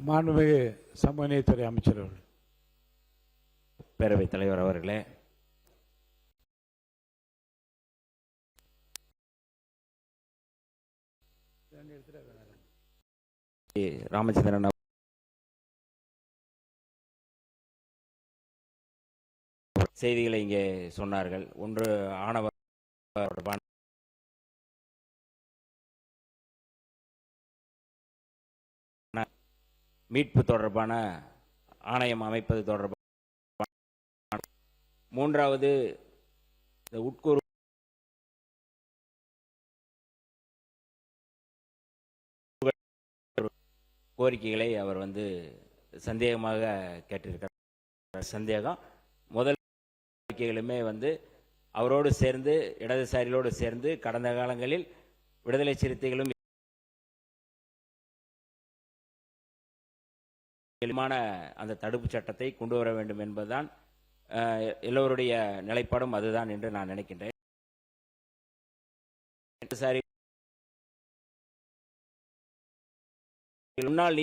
மாண்புமிகு சமூக நீதித்துறை அமைச்சர் அவர்கள். பேரவைத் தலைவர் அவர்களே, ராமச்சந்திரன் செய்திகளை இங்கே சொன்னார்கள். ஒன்று ஆணவ மீட்பு தொடர்பான ஆணையம் அமைப்பது தொடர்பான, மூன்றாவது இந்த உட்கூறு கோரிக்கைகளை அவர் சந்தேகமாக கேட்டிருக்கிறார். சந்தேகம் முதல் கோரிக்கைகளுமே அவரோடு சேர்ந்து இடதுசாரிகளோடு சேர்ந்து கடந்த காலங்களில் விடுதலை சிறுத்தைகளும் அந்த தடுப்பு சட்டத்தை கொண்டு வர வேண்டும் என்பதுதான் எல்லோருடைய நிலைப்பாடும் அதுதான் என்று நான் நினைக்கின்றேன். முன்னாள்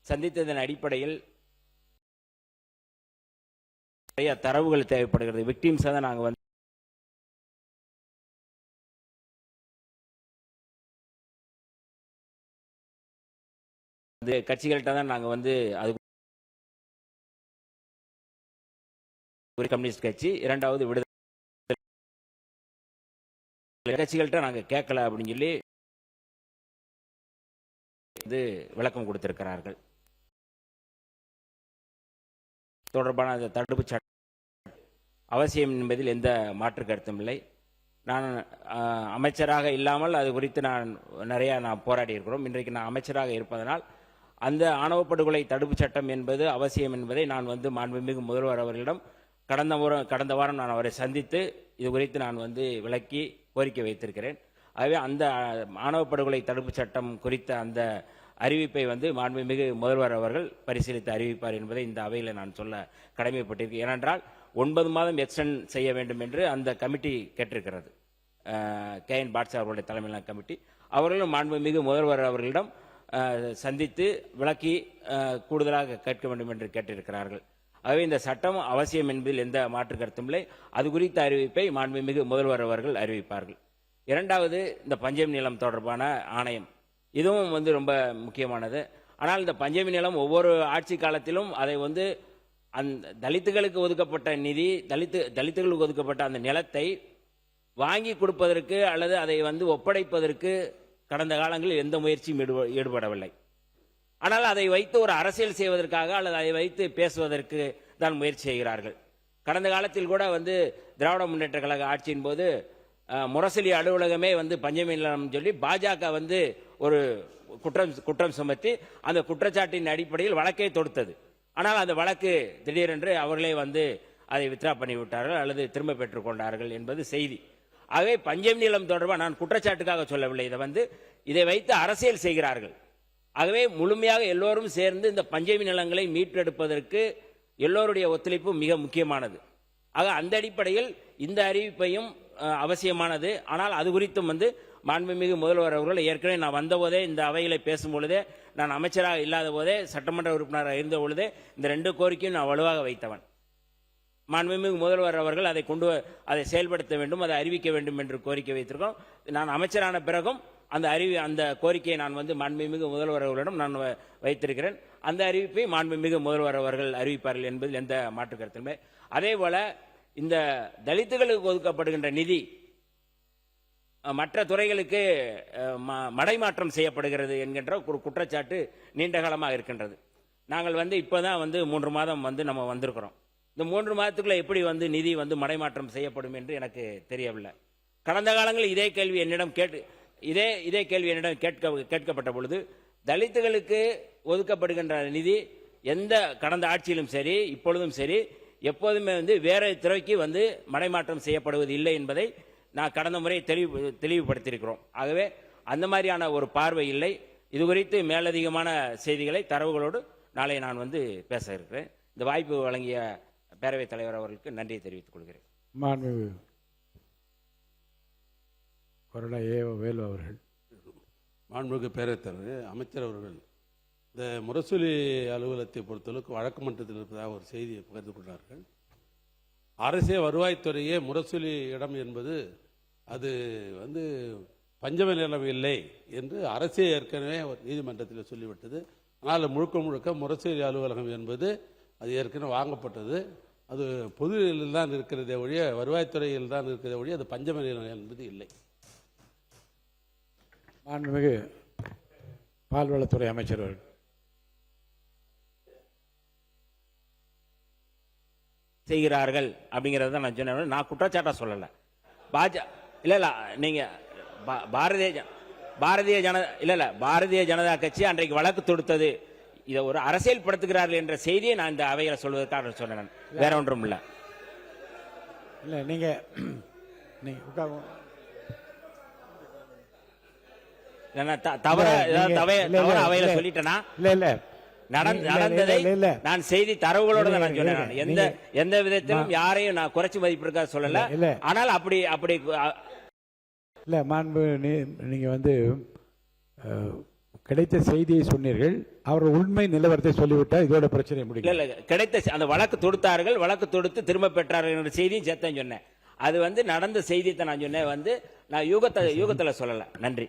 சந்தித்ததன் அடிப்படையில் நிறைய தரவுகள் தேவைப்படுகிறது. விக்டிம்ஸ் தான் நாங்கள் கட்சிகள்கிட்ட தான் நாங்கள் அது கம்யூனிஸ்ட் கட்சி, இரண்டாவது விடுதலை கட்சிகள்கிட்ட நாங்கள் கேட்கல அப்படின்னு சொல்லி விளக்கம் கொடுத்திருக்கிறார்கள். தொடர்பான அந்த தடுப்பு சட்டம் அவசியம் என்பதில் எந்த மாற்று கருத்தும் இல்லை. நான் அமைச்சராக இல்லாமல் அது குறித்து நான் போராடி இருக்கிறோம். இன்றைக்கு நான் அமைச்சராக இருப்பதனால் அந்த ஆணவ படுகொலை தடுப்பு சட்டம் என்பது அவசியம் என்பதை நான் மாண்புமிகு முதல்வர் அவர்களிடம் கடந்த வாரம் நான் அவரை சந்தித்து இது குறித்து நான் விளக்கி கோரிக்கை வைத்திருக்கிறேன். ஆகவே அந்த ஆணவ படுகொலை தடுப்பு சட்டம் குறித்த அந்த அறிவிப்பை மாண்புமிகு முதல்வர் அவர்கள் பரிசீலித்து அறிவிப்பார் என்பதை இந்த அவையில் நான் சொல்ல கடமைப்பட்டிருக்கேன். ஏனென்றால் 9 மாதம் எக்ஸ்டெண்ட் செய்ய வேண்டும் என்று அந்த கமிட்டி கேட்டிருக்கிறது. KN பாட்ஷா அவர்களுடைய தலைமையிலான கமிட்டி. அவர்களும் மாண்புமிகு முதல்வர் அவர்களிடம் சந்தித்து விளக்கி கூடுதலாக கேட்க வேண்டும் என்று கேட்டிருக்கிறார்கள். ஆகவே இந்த சட்டம் அவசியம் என்பதில் எந்த மாற்று கருத்தும் இல்லை. அது குறித்த அறிவிப்பை மாண்புமிகு முதல்வர் அவர்கள் அறிவிப்பார்கள். இரண்டாவது, இந்த பஞ்சமி நிலம் தொடர்பான ஆணையம், இதுவும் ரொம்ப முக்கியமானது. ஆனால் இந்த பஞ்சமி நிலம் ஒவ்வொரு ஆட்சி காலத்திலும் அதை அந்த தலித்துகளுக்கு ஒதுக்கப்பட்ட நிதி, தலித்துகளுக்கு ஒதுக்கப்பட்ட அந்த நிலத்தை வாங்கி கொடுப்பதற்கு அல்லது அதை ஒப்படைப்பதற்கு கடந்த காலங்களில் எந்த முயற்சியும் ஈடுபடவில்லை. ஆனால் அதை வைத்து ஒரு அரசியல் செய்வதற்காக அல்லது அதை வைத்து பேசுவதற்கு தான் முயற்சி செய்கிறார்கள். கடந்த காலத்தில் கூட திராவிட முன்னேற்ற கழக ஆட்சியின் போது முரசொலி அலுவலகமே பஞ்சமி நிலம் சொல்லி பாஜக ஒரு குற்றம் சுமத்தி அந்த குற்றச்சாட்டின் அடிப்படையில் வழக்கை தொடுத்தது. ஆனால் அந்த வழக்கு திடீரென்று அவர்களே அதை வித்ரா பண்ணிவிட்டார்கள் அல்லது திரும்ப பெற்றுக் கொண்டார்கள் என்பது செய்தி. ஆகவே பஞ்சமி நிலம் தொடர்பாக நான் குற்றச்சாட்டுக்காக சொல்லவில்லை. இதை வைத்து அரசியல் செய்கிறார்கள். ஆகவே முழுமையாக எல்லோரும் சேர்ந்து இந்த பஞ்சமி நிலங்களை மீட்டெடுப்பதற்கு எல்லோருடைய ஒத்துழைப்பு மிக முக்கியமானது. ஆக அந்த அடிப்படையில் இந்த அறிவிப்பையும் அவசியமானது. ஆனால் அது குறித்தும் மாண்புமிகு முதல்வர் அவர்கள் ஏற்கனவே நான் வந்தபோதே இந்த அவைகளை பேசும்பொழுதே, நான் அமைச்சராக இல்லாத போதே, சட்டமன்ற உறுப்பினராக இருந்த பொழுதே இந்த 2 கோரிக்கையும் நான் வலுவாக வைத்தவன். மாண்புமிகு முதல்வர் அவர்கள் அதை செயல்படுத்த வேண்டும், அதை அறிவிக்க வேண்டும் என்று கோரிக்கை வைத்திருக்கோம். நான் அமைச்சரான பிறகும் அந்த கோரிக்கையை நான் மாண்புமிகு முதல்வர் அவர்களிடம் நான் வைத்திருக்கிறேன். அந்த அறிவிப்பை மாண்புமிகு முதல்வர் அவர்கள் அறிவிப்பார்கள் என்பதில் எந்த மாற்று கருத்துமே. அதே போல இந்த தலித்துகளுக்கு ஒதுக்கப்படுகின்ற நிதி மற்ற துறைகளுக்கு மடைமாற்றம் செய்யப்படுகிறது என்கின்ற ஒரு குற்றச்சாட்டு நீண்ட காலமாக இருக்கின்றது. நாங்கள் இப்போதான் 3 மாதம் நம்ம வந்திருக்கிறோம். இந்த 3 மாதத்துக்குள்ள எப்படி நிதி மடைமாற்றம் செய்யப்படும் என்று எனக்கு தெரியவில்லை. கடந்த காலங்களில் இதே கேள்வி என்னிடம் கேட்கப்பட்ட பொழுது தலித்துகளுக்கு ஒதுக்கப்படுகின்ற நிதி எந்த கடந்த ஆட்சியிலும் சரி இப்பொழுதும் சரி எப்போதுமே வேற துறைக்கு மடைமாற்றம் செய்யப்படுவது இல்லை என்பதை நான் கடந்த முறை தெளிவுபடுத்தியிருக்கிறோம். ஆகவே அந்த மாதிரியான ஒரு பார்வை இல்லை. இது குறித்து மேலதிகமான செய்திகளை தரவுகளோடு நாளை நான் பேச இருக்கிறேன். இந்த வாய்ப்பு வழங்கிய பேரவைத் தலைவர் அவர்களுக்கு நன்றியை தெரிவித்துக் கொள்கிறேன். கொறடா ஏ வேலு அவர்கள். மாண்புமிகு பேரவைத்தலைவர் அமைச்சர் அவர்கள் இந்த முரசொலி அலுவலகத்தை பொறுத்தளவுக்கு வழக்கு மன்றத்தில் இருப்பதாக ஒரு செய்தியை பகிர்ந்து கொண்டார்கள். அரசே வருவாய்த்துறையே முரசொலி இடம் என்பது அது பஞ்சம நிலம் இல்லை என்று அரசே ஏற்கனவே ஒரு நீதிமன்றத்தில் சொல்லிவிட்டது. ஆனால் முழுக்க முழுக்க முரசொலி அலுவலகம் என்பது அது ஏற்கனவே வாங்கப்பட்டது. அது பொதுவில் தான் இருக்கிறதே ஒழிய வருவாய்த்துறையில் தான் இருக்கிறதே ஒழிய அது பஞ்சம நிலம் என்பது இல்லை. மாண்புமிகு பால்வளத்துறை அமைச்சர் அவர்கள். செய்கிறார்கள் அப்படிங்கிறத நான் சொன்னேன். நான் குற்றச்சாட்டா சொல்லலை. இல்ல நீங்க பாரதிய ஜனதா கட்சி அன்றைக்கு வழக்கு தொடுத்தது இதை ஒரு அரசியல் படுத்துகிறார்கள் என்ற செய்தியை நான் இந்த அவையில சொல்வதற்காக சொன்னேன். வேற ஒன்றும் இல்ல. இல்ல நீங்க அவையில சொல்லிட்டேனா? இல்ல இல்ல நடந்ததை நான் செய்தி தரவுகளோட தான் நான் சொன்னேன். எந்த விதத்திலும் யாரையும் நான் குறைச்சி மதிப்பிருக்க சொல்லல. ஆனால் அப்படி இல்ல மாண்பு நீங்க கிடைத்த செய்தியை சொன்னீர்கள். அவர் உண்மை நிலவரத்தை சொல்லிவிட்டால் இதோட பிரச்சனை முடியும். இல்ல கிடைத்த அந்த வழக்கு தொடுத்தார்கள், வழக்கு தொடுத்து திரும்ப பெற்றார்கள் என்ற செய்தியும் சேர்த்தேன் சொன்னேன். அது நடந்த செய்தியை நான் சொன்னேன். நான் யூகத்துல சொல்லல. நன்றி.